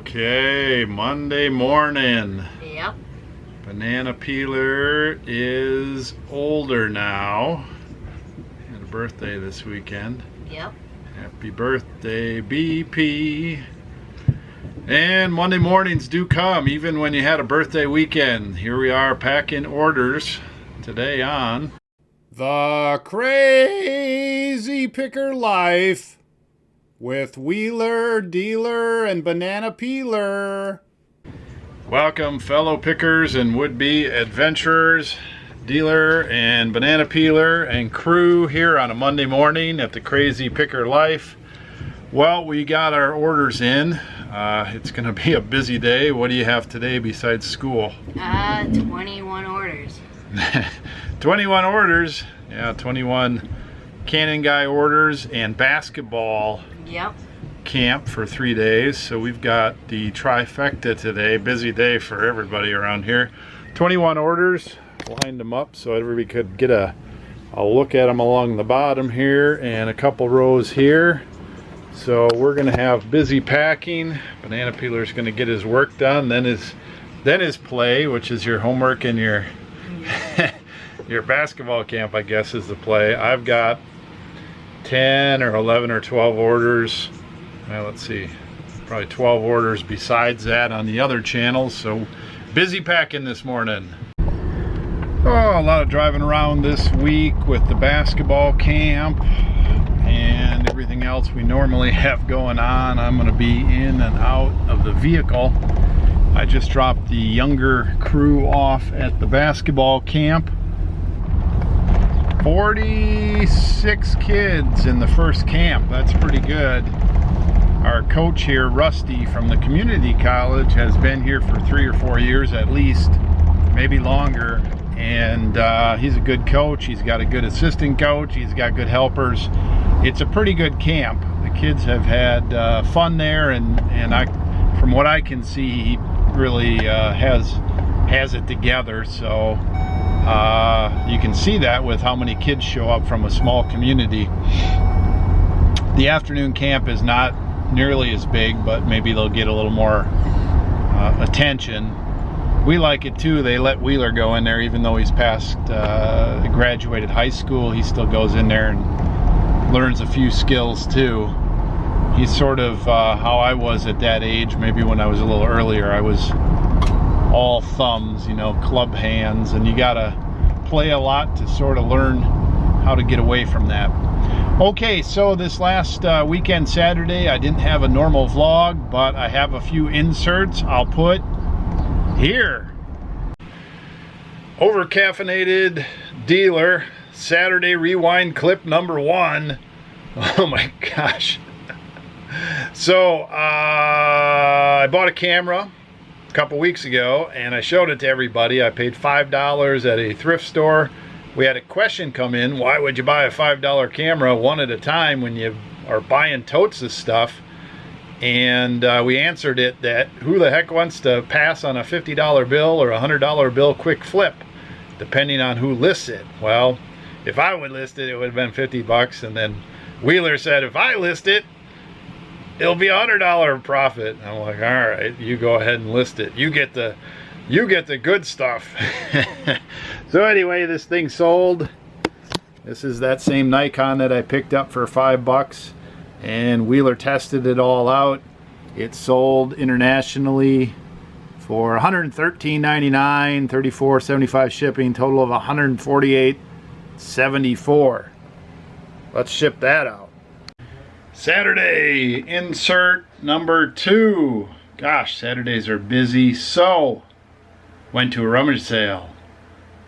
Okay, Monday morning. Yep. Banana Peeler is older now. Had a birthday this weekend. Yep. Happy birthday, BP. And Monday mornings do come, even when you had a birthday weekend. Here we are packing orders today on The Crazy Picker Life with Wheeler, Dealer, and Banana Peeler. Welcome, fellow pickers and would-be adventurers, Dealer and Banana Peeler and crew here on a Monday morning at the Crazy Picker Life. Well, we got our orders in. It's going to be a busy day. What do you have today besides school? 21 orders. 21 orders. Yeah, 21 Cannon Guy orders and basketball. Yep. Camp for 3 days. So we've got the trifecta today. Busy day for everybody around here. 21 orders. Lined them up so everybody could get a look at them along the bottom here and a couple rows here. So we're going to have busy packing. Banana Peeler's going to get his work done. Then his play, which is your homework and your your basketball camp, I guess, is the play. I've got 10 or 11 or 12 orders. Well, let's see, probably 12 orders besides that on the other channels. So busy packing this morning. Oh, a lot of driving around this week with the basketball camp and everything else we normally have going on. I'm going to be in and out of the vehicle. I just dropped the younger crew off at the basketball camp. 46 kids in the first camp. That's pretty good. Our coach here, Rusty, from the community college, has been here for 3 or 4 years at least, maybe longer. And he's a good coach. He's got a good assistant coach. He's got good helpers. It's a pretty good camp. The kids have had fun there, and from what I can see, he really has it together. So you can see that with how many kids show up from a small community. The afternoon camp is not nearly as big, but maybe they'll get a little more attention. We like it too. They let Wheeler go in there, even though he's past graduated high school. He still goes in there and learns a few skills too. He's sort of how I was at that age, maybe when I was a little earlier. I was all thumbs, club hands, and you gotta play a lot to sort of learn how to get away from that. Okay, so this last weekend, Saturday, I didn't have a normal vlog, but I have a few inserts I'll put here. Over-caffeinated Dealer, Saturday rewind clip number 1. Oh my gosh. So, I bought a camera a couple weeks ago and I showed it to everybody. I paid $5 at a thrift store. We had a question come in: why would you buy a $5 camera one at a time when you are buying totes of stuff? And we answered it that who the heck wants to pass on a $50 bill or a $100 bill quick flip, depending on who lists it. Well, if I would list it, it would have been 50 bucks. And then Wheeler said, if I list it, it'll be $100 profit. And I'm like, all right, you go ahead and list it. You get the good stuff. So anyway, this thing sold. This is that same Nikon that I picked up for $5. And Wheeler tested it all out. It sold internationally for $113.99, $34.75 shipping, total of $148.74. Let's ship that out. Saturday, insert number 2. Gosh, Saturdays are busy. So, went to a rummage sale.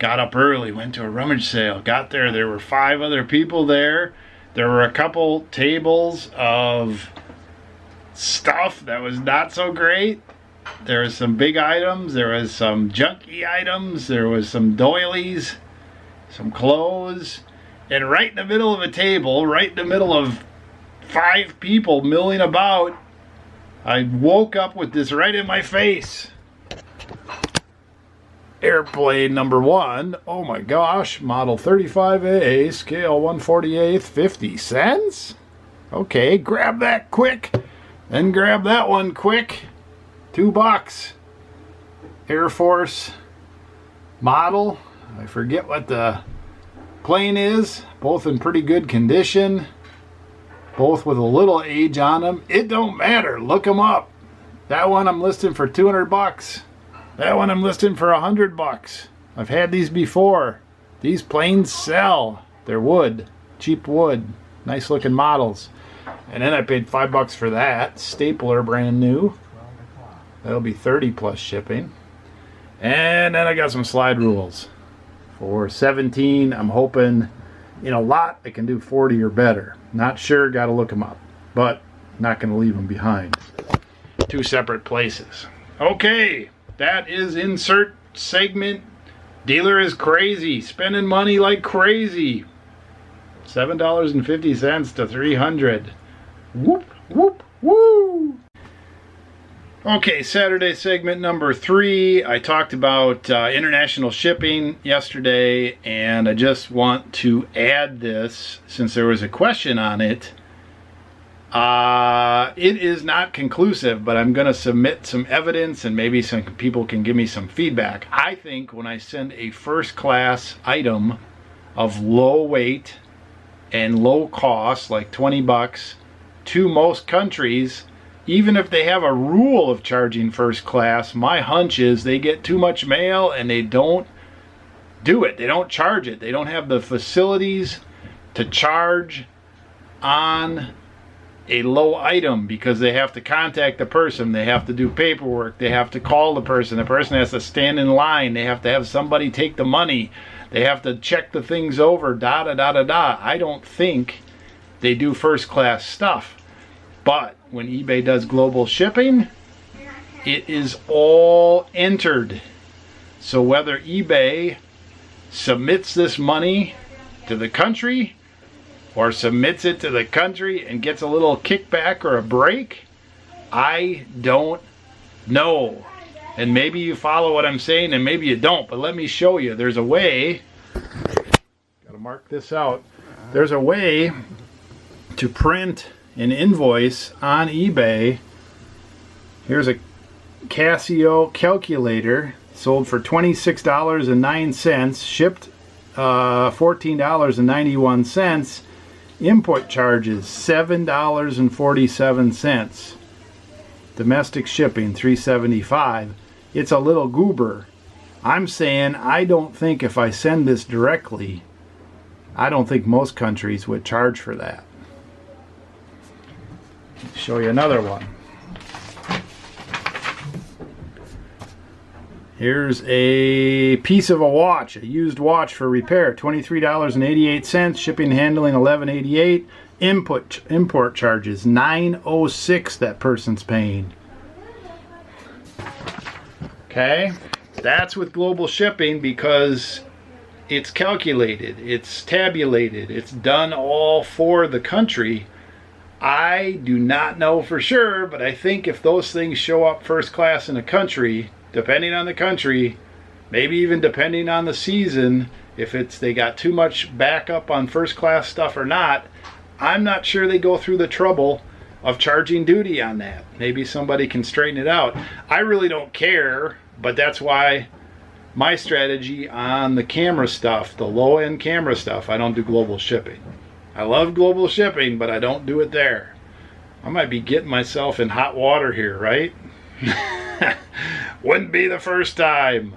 Got up early, went to a rummage sale. Got there were 5 other people there. There were a couple tables of stuff that was not so great. There was some big items. There was some junky items. There was some doilies, some clothes. And right in the middle of a table, right in the middle of 5 people milling about, I woke up with this right in my face. Airplane number 1. Oh my gosh, model 35A, scale 1/48, 50 cents? Okay, grab that quick. Then grab that one quick. $2. Air Force model. I forget what the plane is. Both in pretty good condition. Both with a little age on them. It don't matter. Look them up. That one I'm listing for $200. That one I'm listing for $100. I've had these before. These planes sell. They're wood. Cheap wood. Nice looking models. And then I paid $5 for that. Stapler, brand new. That'll be 30 plus shipping. And then I got some slide rules for 17. I'm hoping in a lot I can do 40 or better. Not sure, got to look them up. But not going to leave them behind. Two separate places. Okay, that is insert segment. Dealer is crazy, spending money like crazy. $7.50 to $300. Whoop, whoop, woo! Okay, Saturday segment number 3. I talked about international shipping yesterday, and I just want to add this since there was a question on it. It is not conclusive, but I'm going to submit some evidence and maybe some people can give me some feedback. I think when I send a first class item of low weight and low cost, like $20, to most countries, even if they have a rule of charging first class, my hunch is they get too much mail and they don't do it. They don't charge it. They don't have the facilities to charge on a low item because they have to contact the person, they have to do paperwork, they have to call the person has to stand in line, they have to have somebody take the money, they have to check the things over, da da da da da. I don't think they do first class stuff. But when eBay does global shipping, it is all entered. So whether eBay submits this money to the country or submits it to the country and gets a little kickback or a break, I don't know. And maybe you follow what I'm saying and maybe you don't, but let me show you. There's a way, gotta mark this out, there's a way to print an invoice on eBay. Here's a Casio calculator, sold for $26.09, shipped $14.91. Input charges $7.47. Domestic shipping $3.75. It's a little goober. I'm saying I don't think if I send this directly, I don't think most countries would charge for that. Show you another one. Here's a piece of a watch, a used watch for repair, $23.88, shipping and handling $11.88, import charges $9.06 that person's paying. Okay, that's with global shipping because it's calculated, it's tabulated, it's done all for the country. I do not know for sure, but I think if those things show up first class in a country, depending on the country, maybe even depending on the season, if they got too much backup on first class stuff or not, I'm not sure they go through the trouble of charging duty on that. Maybe somebody can straighten it out. I really don't care, but that's why my strategy on the camera stuff, the low-end camera stuff, I don't do global shipping. I love global shipping, but I don't do it there. I might be getting myself in hot water here, right? Wouldn't be the first time.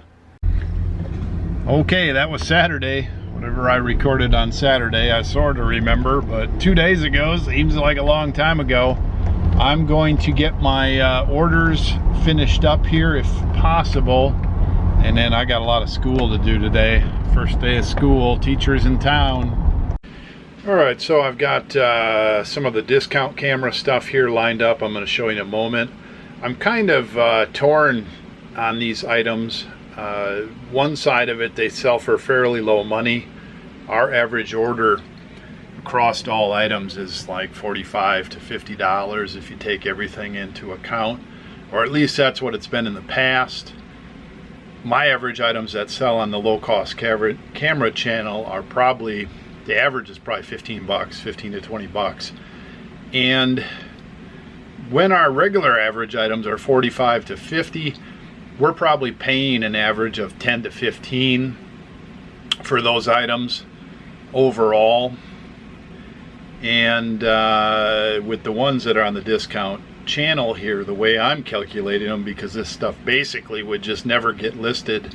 Okay, that was Saturday. Whatever I recorded on Saturday, I sort of remember, but 2 days ago seems like a long time ago. I'm going to get my orders finished up here if possible, and then I got a lot of school to do today. First day of school, teachers in town. Alright, so I've got some of the discount camera stuff here lined up. I'm going to show you in a moment. I'm kind of torn on these items. One side of it, they sell for fairly low money. Our average order across all items is like $45 to $50 if you take everything into account, or at least that's what it's been in the past. My average items that sell on the low-cost camera channel are probably, the average is probably $15, 15 to $20. And when our regular average items are 45 to 50, we're probably paying an average of 10 to 15 for those items overall. And with the ones that are on the discount channel here, the way I'm calculating them, because this stuff basically would just never get listed,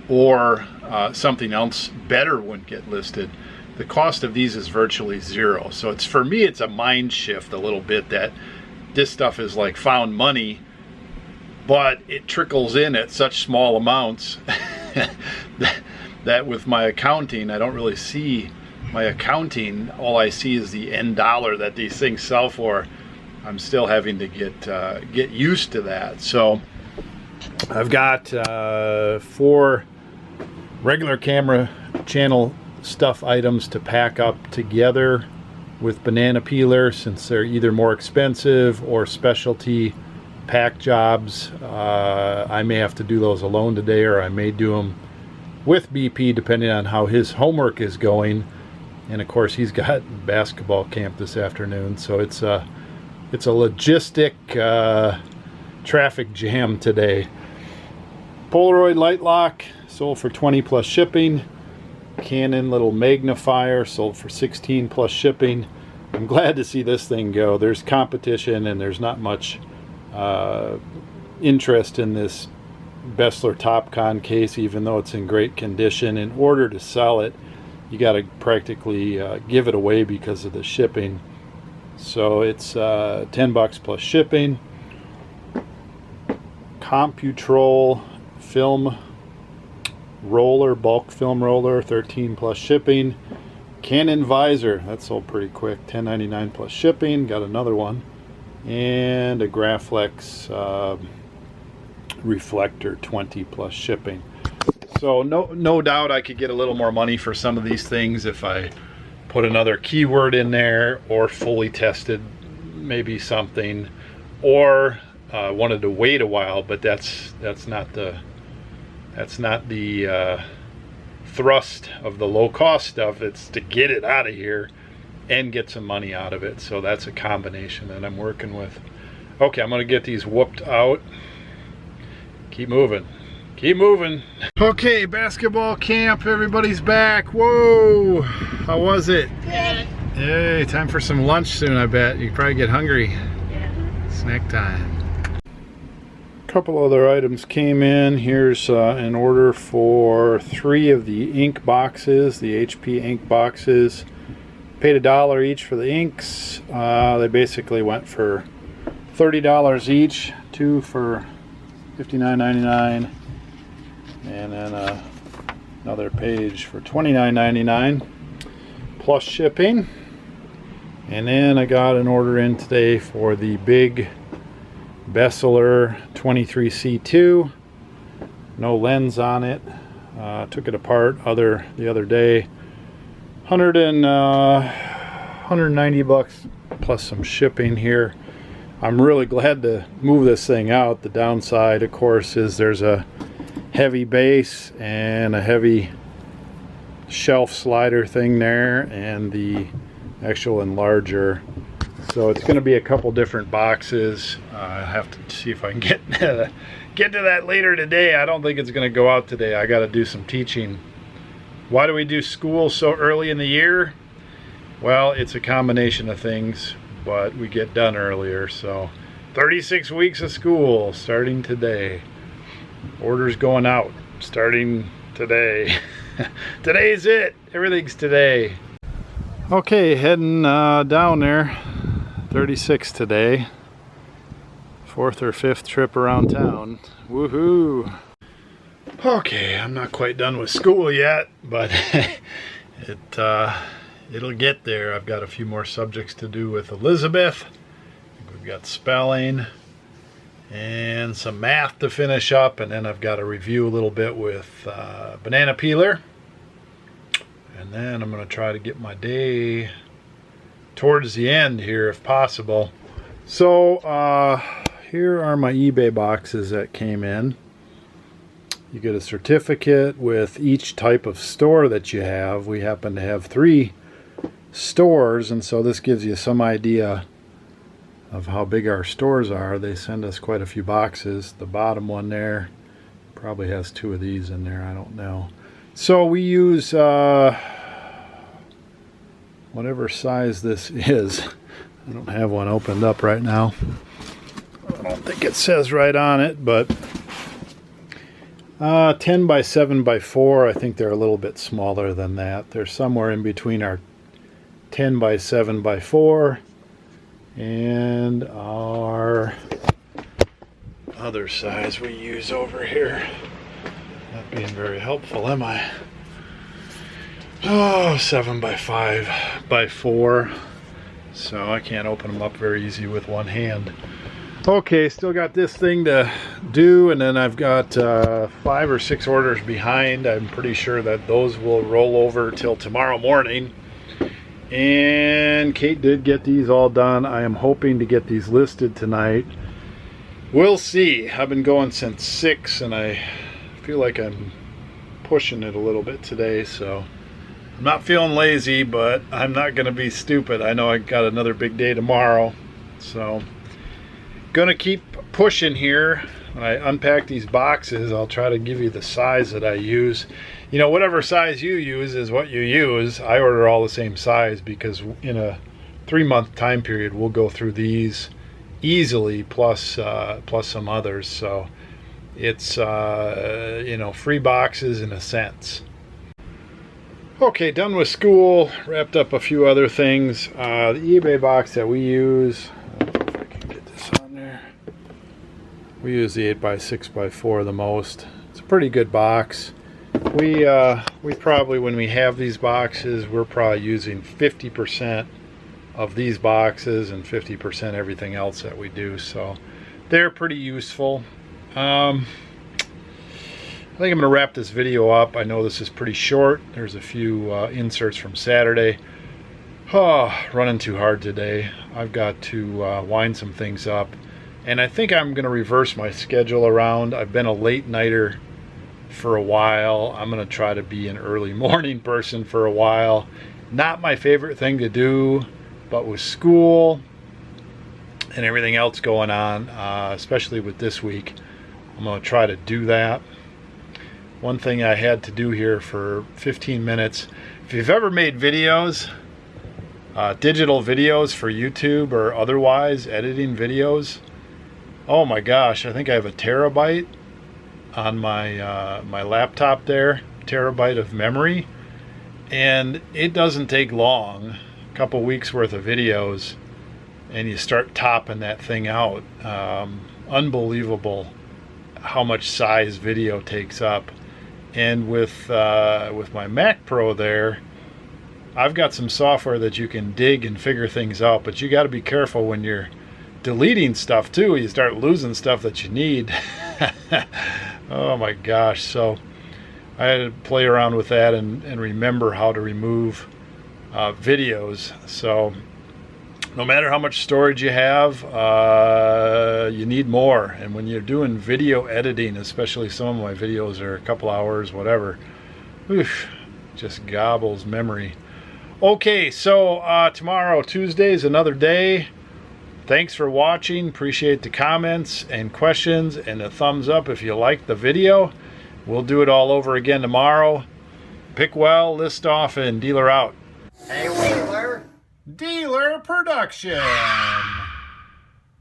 or something else better wouldn't get listed, the cost of these is virtually zero. So it's, for me, it's a mind shift a little bit that this stuff is like found money, but it trickles in at such small amounts that with my accounting, I don't really see my accounting. All I see is the end dollar that these things sell for. I'm still having to get used to that. So I've got 4 regular camera channel stuff items to pack up together with banana peeler, since they're either more expensive or specialty pack jobs. I may have to do those alone today, or I may do them with BP depending on how his homework is going. And of course, he's got basketball camp this afternoon, so it's a logistic traffic jam today. Polaroid light lock sold for 20 plus shipping. Canon little magnifier sold for 16 plus shipping. I'm glad to see this thing go. There's competition and there's not much interest in this Bessler Topcon case, even though it's in great condition. In order to sell it, you got to practically give it away because of the shipping. So it's 10 bucks plus shipping. Computrol film roller, bulk film roller, 13 plus shipping. Canon visor, that sold pretty quick, $10.99 plus shipping. Got another one. And a Graflex reflector, 20 plus shipping. So no doubt I could get a little more money for some of these things if I put another keyword in there, or fully tested maybe something, or wanted to wait a while. But that's not the thrust of the low cost stuff. It's to get it out of here and get some money out of it. So that's a combination that I'm working with. Okay, I'm gonna get these whooped out. Keep moving. Keep moving. Okay, basketball camp, everybody's back. Whoa, how was it? Good. Hey, time for some lunch soon, I bet. You probably get hungry. Yeah. Snack time. A couple other items came in. Here's an order for 3 of the ink boxes, the HP ink boxes. Paid $1 each for the inks. They basically went for $30 each, 2 for $59.99, and then another page for $29.99 plus shipping. And then I got an order in today for the big Bessler 23C2, no lens on it. Took it apart the other day. 190 bucks plus some shipping here. I'm really glad to move this thing out. The downside, of course, is there's a heavy base and a heavy shelf slider thing there, and the actual enlarger. So it's going to be a couple different boxes. I have to see if I can get to that later today. I don't think it's going to go out today. I got to do some teaching. Why do we do school so early in the year? Well, it's a combination of things, but we get done earlier. So 36 weeks of school starting today. Orders going out starting today. Today's it. Everything's today. Okay, heading down there. 36 today. 4th or 5th trip around town. Woohoo! Okay, I'm not quite done with school yet, but it'll get there. I've got a few more subjects to do with Elizabeth. We've got spelling and some math to finish up, and then I've got to review a little bit with banana peeler. And then I'm going to try to get my day towards the end here if possible. So here are my eBay boxes that came in. You get a certificate with each type of store that you have. We happen to have 3 stores, and so this gives you some idea of how big our stores are, they send us quite a few boxes. The bottom one there probably has 2 of these in there, I don't know. So we use whatever size this is. I don't have one opened up right now. I don't think it says right on it, but 10 by 7 by 4. I think they're a little bit smaller than that. They're somewhere in between our 10 by 7 by 4 and our other size we use over here. Not being very helpful, am I? Oh, 7 by 5 by 4. So I can't open them up very easy with one hand. Okay, still got this thing to do, and then I've got 5 or 6 orders behind. I'm pretty sure that those will roll over till tomorrow morning. And Kate did get these all done. I am hoping to get these listed tonight. We'll see. I've been going since 6, and I feel like I'm pushing it a little bit today, so I'm not feeling lazy, but I'm not going to be stupid. I know I got another big day tomorrow, so gonna keep pushing here. When I unpack these boxes, I'll try to give you the size that I use. You know, whatever size you use is what you use. I order all the same size because in a 3-month time period we'll go through these easily, plus some others. So it's you know, free boxes in a sense. Okay, done with school, wrapped up a few other things. The eBay box that we use, we use the 8x6x4 the most. It's a pretty good box. We probably, when we have these boxes, we're probably using 50% of these boxes and 50% everything else that we do. So they're pretty useful. I think I'm going to wrap this video up. I know this is pretty short. There's a few inserts from Saturday. Oh, running too hard today. I've got to wind some things up. And I think I'm going to reverse my schedule around. I've been a late nighter for a while. I'm going to try to be an early morning person for a while. Not my favorite thing to do, but with school and everything else going on, especially with this week, I'm going to try to do that. One thing I had to do here for 15 minutes, if you've ever made videos, digital videos for YouTube or otherwise, editing videos, oh my gosh, I think I have a terabyte on my my laptop there, terabyte of memory, and it doesn't take long, a couple weeks worth of videos, and you start topping that thing out. Unbelievable how much size video takes up. And with my Mac Pro there, I've got some software that you can dig and figure things out, but you got to be careful when you're deleting stuff too. You start losing stuff that you need. Oh my gosh. So I had to play around with that and remember how to remove videos. So no matter how much storage you have, you need more. And when you're doing video editing, especially some of my videos are a couple hours, whatever, oof, just gobbles memory. Okay, so tomorrow, Tuesday, is another day. Thanks for watching. Appreciate the comments and questions and a thumbs up if you liked the video. We'll do it all over again tomorrow. Pick well, list off, and dealer out. Hey, Wheeler. Dealer Production.